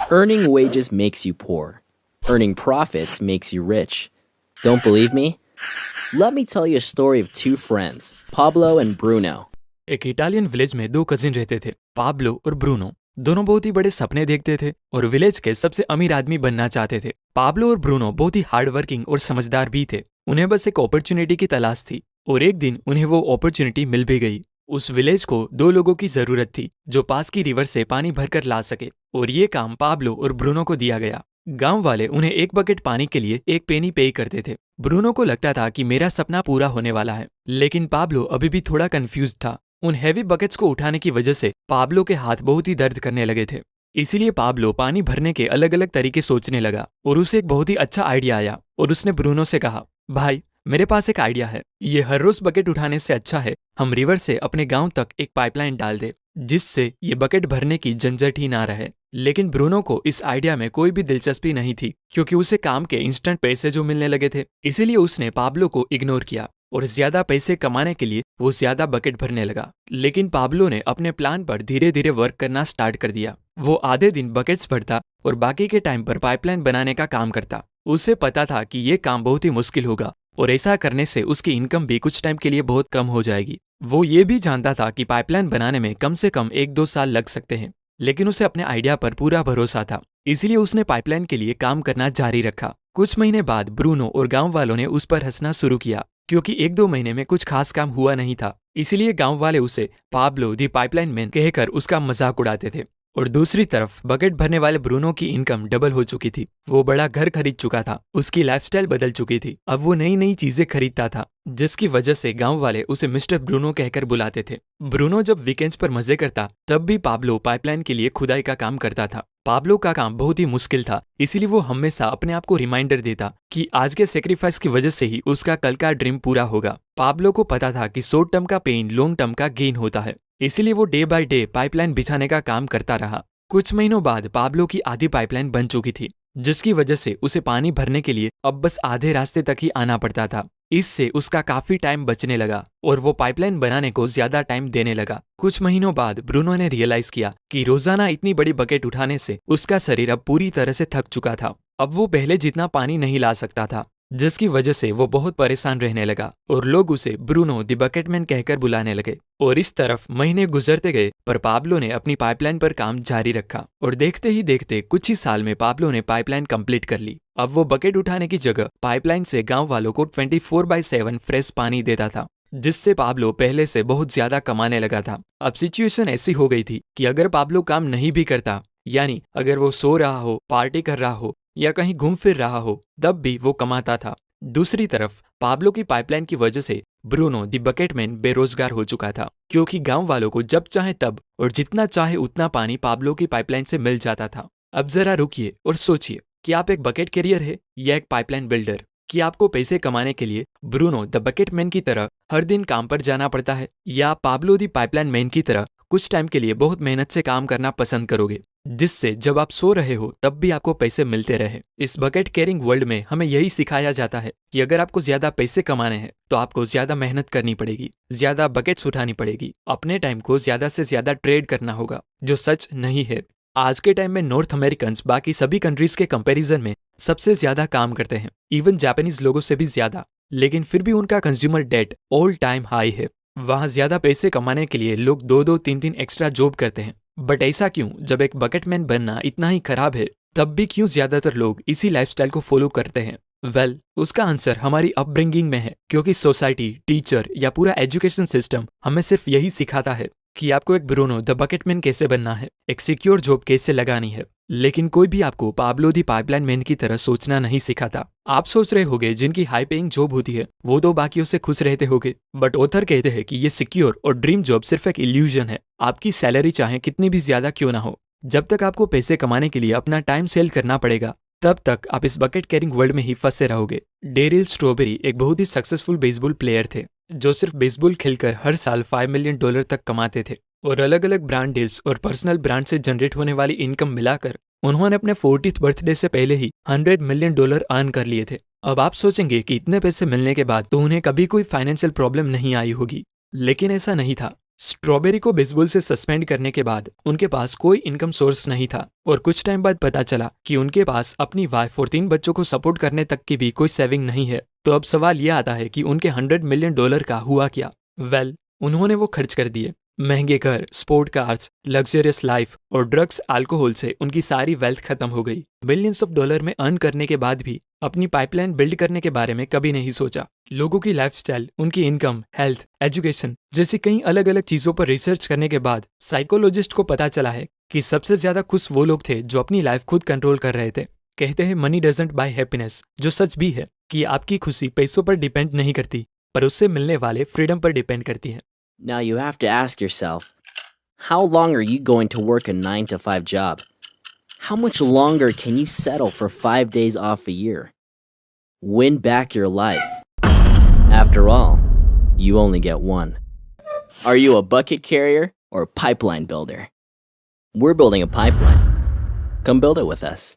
Earning wages makes you poor. Earning profits makes you rich. Don't believe me? Let me tell you a story of two friends, Pablo and Bruno. एक Italian village में दो cousin रहते थे, Pablo और Bruno. दोनों बहुत ही बड़े सपने देखते थे और विलेज के सबसे अमीर आदमी बनना चाहते थे। पाब्लो और ब्रूनो बहुत ही हार्ड वर्किंग और समझदार भी थे। उन्हें बस एक अपॉर्चुनिटी की तलाश थी और एक दिन उन्हें वो अपॉर्चुनिटी मिल भी गई। उस विलेज को दो लोगों की जरूरत थी जो पास की रिवर से पानी भरकर ला सके और ये काम पाब्लो और ब्रूनो को दिया गया। गांव वाले उन्हें एक बकेट पानी के लिए एक पेनी पे करते थे। ब्रूनो को लगता था कि मेरा सपना पूरा होने वाला है, लेकिन पाब्लो अभी भी थोड़ा कंफ्यूज था। उन हैवी बकेट्स को उठाने की वजह से पाब्लो के हाथ बहुत ही दर्द करने लगे थे। इसीलिए पाब्लो पानी भरने के अलग अलग तरीके सोचने लगा और उसे एक बहुत ही अच्छा आइडिया आया और उसने ब्रूनो से कहा, भाई मेरे पास एक आइडिया है। ये हर रोज बकेट उठाने से अच्छा है हम रिवर से अपने गांव तक एक पाइपलाइन डाल दे, जिससे ये बकेट भरने की झंझट ही ना रहे। लेकिन ब्रूनो को इस आइडिया में कोई भी दिलचस्पी नहीं थी क्योंकि उसे काम के इंस्टेंट पैसे जो मिलने लगे थे। इसीलिए उसने पाब्लो को इग्नोर किया और ज्यादा पैसे कमाने के लिए वो ज्यादा बकेट भरने लगा। लेकिन पाब्लो ने अपने प्लान पर धीरे धीरे वर्क करना स्टार्ट कर दिया। वो आधे दिन बकेट्स भरता और बाकी के टाइम पर पाइपलाइन बनाने का काम करता। उसे पता था कि ये काम बहुत ही मुश्किल होगा और ऐसा करने से उसकी इनकम भी कुछ टाइम के लिए बहुत कम हो जाएगी। वो ये भी जानता था कि पाइपलाइन बनाने में कम से कम 1-2 साल लग सकते हैं, लेकिन उसे अपने आइडिया पर पूरा भरोसा था। इसलिए उसने पाइपलाइन के लिए काम करना जारी रखा। कुछ महीने बाद ब्रूनो और गांव वालों ने उस पर हंसना शुरू किया क्योंकि 1-2 महीने में कुछ खास काम हुआ नहीं था। इसीलिए गांव वाले उसे पाब्लो दी पाइपलाइन मैन कहकर उसका मजाक उड़ाते थे। और दूसरी तरफ बकेट भरने वाले ब्रूनो की इनकम डबल हो चुकी थी। वो बड़ा घर खरीद चुका था, उसकी लाइफस्टाइल बदल चुकी थी। अब वो नई नई चीजें खरीदता था, जिसकी वजह से गांव वाले उसे मिस्टर ब्रूनो कहकर बुलाते थे। ब्रूनो जब वीकेंड्स पर मजे करता तब भी पाब्लो पाइपलाइन के लिए खुदाई का काम करता था। पाब्लो का काम बहुत ही मुश्किल था, इसीलिए वो हमेशा अपने आप को रिमाइंडर देता कि आज के सेक्रीफाइस की वजह से ही उसका कल का ड्रीम पूरा होगा। पाब्लो को पता था कि शॉर्ट टर्म का पेन लॉन्ग टर्म का गेन होता है, इसीलिए वो डे बाय डे पाइपलाइन बिछाने का काम करता रहा। कुछ महीनों बाद पाब्लो की आधी पाइपलाइन बन चुकी थी, जिसकी वजह से उसे पानी भरने के लिए अब बस आधे रास्ते तक ही आना पड़ता था। इससे उसका काफी टाइम बचने लगा और वो पाइपलाइन बनाने को ज्यादा टाइम देने लगा। कुछ महीनों बाद ब्रूनो ने रियलाइज किया कि रोजाना इतनी बड़ी बकेट उठाने से उसका शरीर अब पूरी तरह से थक चुका था। अब वो पहले जितना पानी नहीं ला सकता था, जिसकी वजह से वो बहुत परेशान रहने लगा और लोग उसे ब्रूनो द बकेटमैन कहकर बुलाने लगे। और इस तरफ महीने गुजरते गए पर पाब्लो ने अपनी पाइपलाइन पर काम जारी रखा और देखते ही देखते कुछ ही साल में पाब्लो ने पाइपलाइन कंप्लीट कर ली। अब वो बकेट उठाने की जगह पाइपलाइन से गांव वालों को 24/7 फ्रेश पानी देता था, जिससे पाब्लो पहले से बहुत ज्यादा कमाने लगा था। अब सिचुएशन ऐसी हो गई थी कि अगर पाब्लो काम नहीं भी करता, यानी अगर वो सो रहा हो, पार्टी कर रहा हो या कहीं घूम फिर रहा हो, तब भी वो कमाता था। दूसरी तरफ पाब्लो की पाइपलाइन की वजह से ब्रूनो द बकेटमैन बेरोजगार हो चुका था, क्योंकि गांव वालों को जब चाहे तब और जितना चाहे उतना पानी पाब्लो की पाइपलाइन से मिल जाता था। अब जरा रुकिए और सोचिए कि आप एक बकेट कैरियर है या एक पाइपलाइन बिल्डर। कि आपको पैसे कमाने के लिए ब्रूनो द बकेटमैन की तरह हर दिन काम पर जाना पड़ता है, या पाब्लो द पाइपलाइन मैन की तरह कुछ टाइम के लिए बहुत मेहनत से काम करना पसंद करोगे, जिससे जब आप सो रहे हो तब भी आपको पैसे मिलते रहे। इस बकेट कैरिंग वर्ल्ड में हमें यही सिखाया जाता है कि अगर आपको ज्यादा पैसे कमाने हैं तो आपको ज्यादा मेहनत करनी पड़ेगी, ज्यादा बकेट्स उठानी पड़ेगी, अपने टाइम को ज्यादा से ज्यादा ट्रेड करना होगा, जो सच नहीं है। आज के टाइम में नॉर्थ अमेरिकन्स बाकी सभी कंट्रीज के कंपैरिजन में सबसे ज्यादा काम करते हैं, इवन जापानीज लोगों से भी ज्यादा, लेकिन फिर भी उनका consumer debt all time high है। वहां ज्यादा पैसे कमाने के लिए लोग 2-2, 3-3 एक्स्ट्रा जॉब करते हैं। बट ऐसा क्यों? जब एक बकेटमैन बनना इतना ही खराब है, तब भी क्यों ज्यादातर लोग इसी लाइफस्टाइल को फॉलो करते हैं? वेल, उसका आंसर हमारी अपब्रिंगिंग में है, क्योंकि सोसाइटी, टीचर या पूरा एजुकेशन सिस्टम हमें सिर्फ यही सिखाता है कि आपको एक ब्रूनो द बकेटमैन कैसे बनना है, एक सिक्योर जॉब कैसे लगानी है, लेकिन कोई भी आपको पाब्लो दी पाइपलाइन मैन की तरह सोचना नहीं सिखाता। आप सोच रहे होगे जिनकी हाई पेइंग जॉब होती है वो तो बाकियों से खुश रहते होगे, बट ऑथर कहते हैं कि ये सिक्योर और ड्रीम जॉब सिर्फ एक इल्यूजन है। आपकी सैलरी चाहे कितनी भी ज्यादा क्यों ना हो, जब तक आपको पैसे कमाने के लिए अपना टाइम सेल करना पड़ेगा, तब तक आप इस बकेट कैरिंग वर्ल्ड में ही फंसे रहोगे। डेरिल स्ट्रॉबेरी एक बहुत ही सक्सेसफुल बेसबॉल प्लेयर थे, जो सिर्फ बेसबॉल खेलकर हर साल $5 मिलियन तक कमाते थे, और अलग अलग ब्रांड डील्स और पर्सनल ब्रांड से जनरेट होने वाली इनकम मिलाकर उन्होंने अपने 40th बर्थडे से पहले ही $100 मिलियन अर्न कर लिए थे। अब आप सोचेंगे कि इतने पैसे मिलने के बाद तो उन्हें कभी कोई फाइनेंशियल प्रॉब्लम नहीं आई होगी, लेकिन ऐसा नहीं था। स्ट्रॉबेरी को बेसबॉल से सस्पेंड करने के बाद उनके पास कोई इनकम सोर्स नहीं था और कुछ टाइम बाद पता चला कि उनके पास अपनी वाइफ और 3 बच्चों को सपोर्ट करने तक की भी कोई सेविंग नहीं है। तो अब सवाल यह आता है कि उनके $100 मिलियन का हुआ क्या? उन्होंने वो खर्च कर दिए। महंगे घर, स्पोर्ट कार्स, लग्जरियस लाइफ और ड्रग्स अल्कोहल से उनकी सारी वेल्थ खत्म हो गई। बिलियंस ऑफ डॉलर में अर्न करने के बाद भी अपनी पाइपलाइन बिल्ड करने के बारे में कभी नहीं सोचा। लोगों की लाइफस्टाइल, उनकी इनकम, हेल्थ, एजुकेशन जैसी कई अलग अलग चीजों पर रिसर्च करने के बाद साइकोलॉजिस्ट को पता चला है कि सबसे ज्यादा खुश वो लोग थे जो अपनी लाइफ खुद कंट्रोल कर रहे थे। कहते हैं मनी डजंट बाय हैप्पीनेस, जो सच भी है कि आपकी खुशी पैसों पर डिपेंड नहीं करती पर उससे मिलने वाले फ्रीडम पर डिपेंड करती है। Now you have to ask yourself, how long are you going to work a 9 to 5 job? How much longer can you settle for 5 days off a year? Win back your life. After all, you only get one. Are you a bucket carrier or a pipeline builder? We're building a pipeline. Come build it with us.